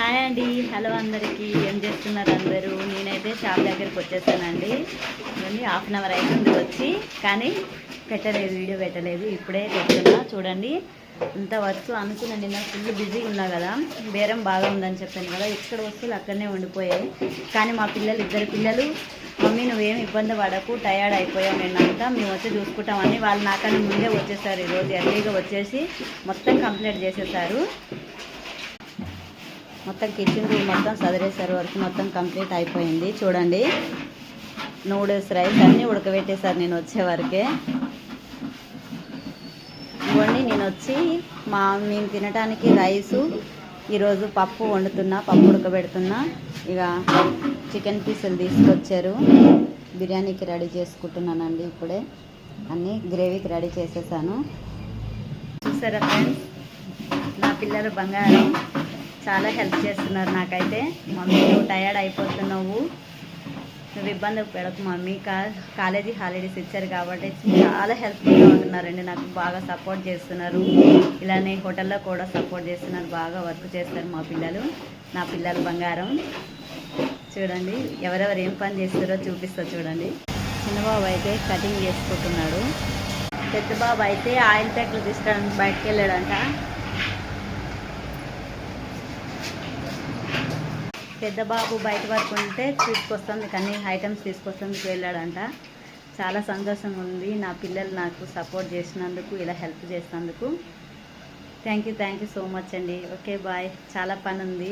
Hi అండి, hello అందరికీ. ఏం చేస్తున్నారు అందరూ? నేనైతే షాప్ దగ్గరికి వచ్చేసానండి. ఇవన్నీ హాఫ్ అన్ అవర్ అవుతుంది వచ్చి, కానీ పెట్టలేదు, వీడియో పెట్టలేదు. ఇప్పుడే పెడుతున్నా చూడండి. అంత వర్క్ అనుకున్నాను, నిన్న ఫుల్ బిజీగా ఉన్నా కదా, బేరం బాగా ఉందని చెప్పాను కదా, ఎక్కడ వస్తువులు అక్కడనే ఉండిపోయాయి. కానీ మా పిల్లలు, ఇద్దరు పిల్లలు, మమ్మీ నువ్వేం ఇబ్బంది పడకు, టయర్డ్ అయిపోయావు నిన్నంతా, మేము వచ్చి చూసుకుంటామని వాళ్ళు నాకన్నా ముందే వచ్చేసారు. ఈరోజు ఎర్లీగా వచ్చేసి మొత్తం కంప్లీట్ చేసేసారు. మొత్తం కిచెన్ రూమ్ మొత్తం సదిరేసారు, వర్క్ మొత్తం కంప్లీట్ అయిపోయింది. చూడండి, నూడిల్స్, రైస్ అన్నీ ఉడకబెట్టేశారు నేను వచ్చే వరకే. ఇవ్వండి, నేను వచ్చి మేము తినడానికి రైసు, ఈరోజు పప్పు వండుతున్నా, పప్పు ఉడకబెడుతున్నా. ఇక చికెన్ పీసులు తీసుకొచ్చారు, బిర్యానీకి రెడీ చేసుకుంటున్నానండి. ఇప్పుడే అన్నీ గ్రేవీకి రెడీ చేసేసాను. చూసారా ఫ్రెండ్స్, నా పిల్లలు బంగారం, చాలా హెల్ప్ చేస్తున్నారు నాకైతే. మమ్మీ నువ్వు టయర్డ్ అయిపోతున్నావు, నువ్వు ఇబ్బంది పెడకు మమ్మీ, కాలేజీ హాలిడేస్ ఇచ్చారు కాబట్టి చాలా హెల్ప్ఫుల్గా ఉంటున్నారండి, నాకు బాగా సపోర్ట్ చేస్తున్నారు. ఇలానే హోటల్లో కూడా సపోర్ట్ చేస్తున్నారు, బాగా వర్క్ చేస్తారు మా పిల్లలు. నా పిల్లలు బంగారం. చూడండి, ఎవరెవరు ఏం పని చేస్తారో చూపిస్తా చూడండి. చిన్నబాబు అయితే కటింగ్ చేసుకుంటున్నాడు, పెద్ద బాబు అయితే ఆయిల్ ప్యాక్లు తీసుకోవడానికి బయటకు వెళ్ళాడంట. పెద్ద బాబు బయట వరకు ఉంటే తీసుకొస్తుంది, కానీ ఐటమ్స్ తీసుకొస్తుంది వెళ్ళాడంట. చాలా సంతోషంగా ఉంది, నా పిల్లలు నాకు సపోర్ట్ చేసినందుకు, ఇలా హెల్ప్ చేసినందుకు. థ్యాంక్ యూ సో మచ్ అండి. ఓకే బాయ్, చాలా పని ఉంది.